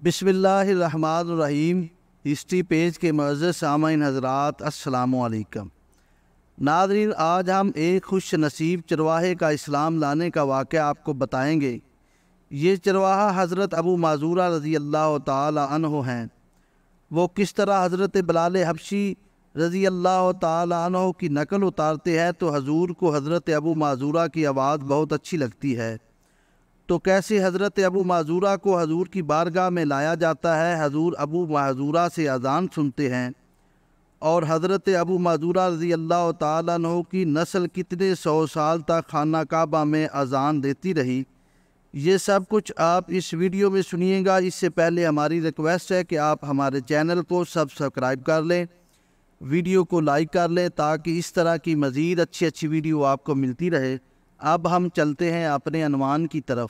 بسم اللہ الرحمن الرحیم۔ ہسٹری پیج کے معزز سامعین حضرات، السلام علیکم۔ ناظرین، آج ہم ایک خوش نصیب چرواہے کا اسلام لانے کا واقعہ آپ کو بتائیں گے۔ یہ چرواہا حضرت ابو معذورہ رضی اللہ تعالی عنہ ہیں۔ وہ کس طرح حضرت بلال حبشی رضی اللہ تعالی عنہ کی نقل اتارتے ہیں تو حضور کو حضرت ابو معذورہ کی آواز بہت اچھی لگتی ہے۔ تو کیسے حضرت ابو معذورہ کو حضور کی بارگاہ میں لایا جاتا ہے؟ حضور ابو معذورہ سے اذان سنتے ہیں، اور حضرت ابو معذورہ رضی اللہ تعالیٰ عنہ کی نسل کتنے 100 سال تک خانہ کعبہ میں اذان دیتی رہی۔ یہ سب کچھ آپ اس ویڈیو میں سنیے گا۔ اس سے پہلے ہماری ریکویسٹ ہے کہ آپ ہمارے چینل کو سبسکرائب کر لیں، ویڈیو کو لائک کر لیں، تاکہ اس طرح کی مزید اچھی ویڈیو آپ کو ملتی رہے۔ اب ہم چلتے ہیں اپنے عنوان کی طرف۔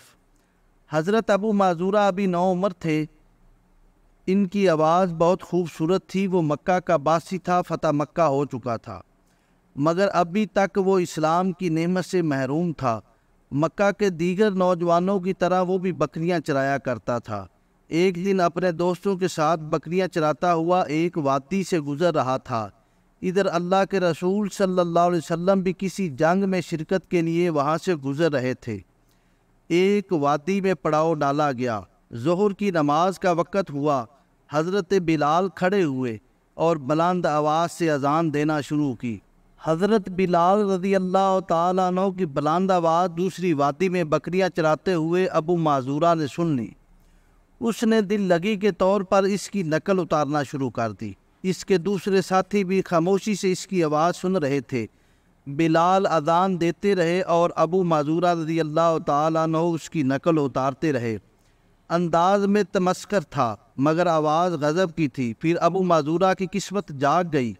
حضرت ابو معذورہ ابھی نوعمر تھے۔ ان کی آواز بہت خوبصورت تھی۔ وہ مکہ کا باسی تھا، فتح مکہ ہو چکا تھا، مگر ابھی تک وہ اسلام کی نعمت سے محروم تھا۔ مکہ کے دیگر نوجوانوں کی طرح وہ بھی بکریاں چرایا کرتا تھا۔ ایک دن اپنے دوستوں کے ساتھ بکریاں چراتا ہوا ایک وادی سے گزر رہا تھا۔ ادھر اللہ کے رسول صلی اللہ علیہ وسلم بھی کسی جنگ میں شرکت کے لیے وہاں سے گزر رہے تھے۔ ایک وادی میں پڑاؤ ڈالا گیا۔ ظہر کی نماز کا وقت ہوا۔ حضرت بلال کھڑے ہوئے اور بلند آواز سے اذان دینا شروع کی۔ حضرت بلال رضی اللہ تعالیٰ عنہ کی بلند آواز دوسری وادی میں بکریاں چراتے ہوئے ابو معذورہ نے سن لی۔ اس نے دل لگی کے طور پر اس کی نقل اتارنا شروع کر دی۔ اس کے دوسرے ساتھی بھی خاموشی سے اس کی آواز سن رہے تھے۔ بلال اذان دیتے رہے اور ابو معذورہ رضی اللہ تعالیٰ عنہ اس کی نقل اتارتے رہے۔ انداز میں تمسخر تھا، مگر آواز غضب کی تھی۔ پھر ابو معذورہ کی قسمت جاگ گئی۔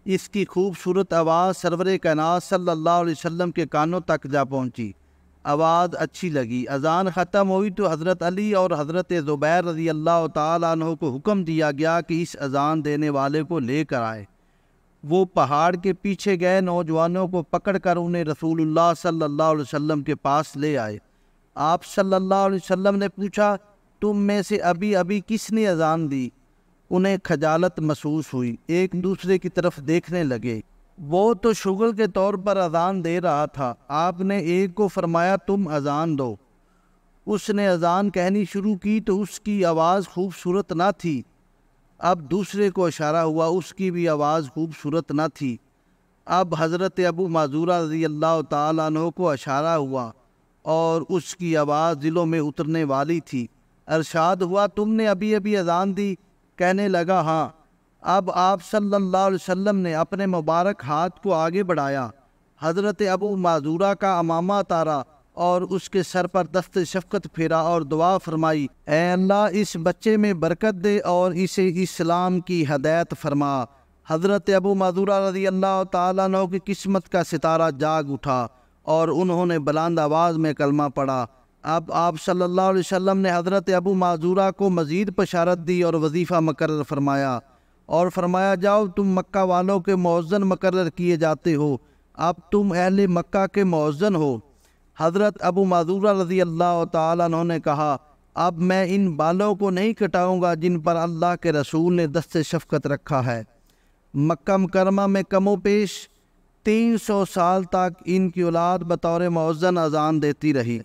اس کی خوبصورت آواز سرور کائنات صلی اللہ علیہ وسلم کے کانوں تک جا پہنچی۔ آواز اچھی لگی۔ اذان ختم ہوئی تو حضرت علی اور حضرت زبیر رضی اللہ تعالیٰ عنہ کو حکم دیا گیا کہ اس اذان دینے والے کو لے کر آئے۔ وہ پہاڑ کے پیچھے گئے، نوجوانوں کو پکڑ کر انہیں رسول اللہ صلی اللہ علیہ وسلم کے پاس لے آئے۔ آپ صلی اللہ علیہ وسلم نے پوچھا، تم میں سے ابھی کس نے اذان دی؟ انہیں خجالت محسوس ہوئی، ایک دوسرے کی طرف دیکھنے لگے۔ وہ تو شغل کے طور پر اذان دے رہا تھا۔ آپ نے ایک کو فرمایا، تم اذان دو۔ اس نے اذان کہنی شروع کی تو اس کی آواز خوبصورت نہ تھی۔ اب دوسرے کو اشارہ ہوا، اس کی بھی آواز خوبصورت نہ تھی۔ اب حضرت ابو معذورہ رضی اللہ تعالیٰ عنہ کو اشارہ ہوا اور اس کی آواز دلوں میں اترنے والی تھی۔ ارشاد ہوا، تم نے ابھی اذان دی؟ کہنے لگا، ہاں۔ اب آپ صلی اللہ علیہ وسلم نے اپنے مبارک ہاتھ کو آگے بڑھایا، حضرت ابو معذورہ کا عمامہ اتارا اور اس کے سر پر دست شفقت پھیرا اور دعا فرمائی، اے اللہ اس بچے میں برکت دے اور اسے اسلام کی ہدایت فرما۔ حضرت ابو معذورہ رضی اللہ تعالیٰ عنہ کی قسمت کا ستارہ جاگ اٹھا اور انہوں نے بلند آواز میں کلمہ پڑھا۔ اب آپ صلی اللہ علیہ وسلم نے حضرت ابو معذورہ کو مزید بشارت دی اور وظیفہ مقرر فرمایا، اور فرمایا، جاؤ تم مکہ والوں کے مؤذن مقرر کیے جاتے ہو، اب تم اہل مکہ کے مؤذن ہو۔ حضرت ابو معذورہ رضی اللہ تعالیٰ عنہ نے کہا، اب میں ان بالوں کو نہیں کٹاؤں گا جن پر اللہ کے رسول نے دست شفقت رکھا ہے۔ مکہ مکرمہ میں کم و بیش 300 سال تک ان کی اولاد بطور مؤذن اذان دیتی رہی۔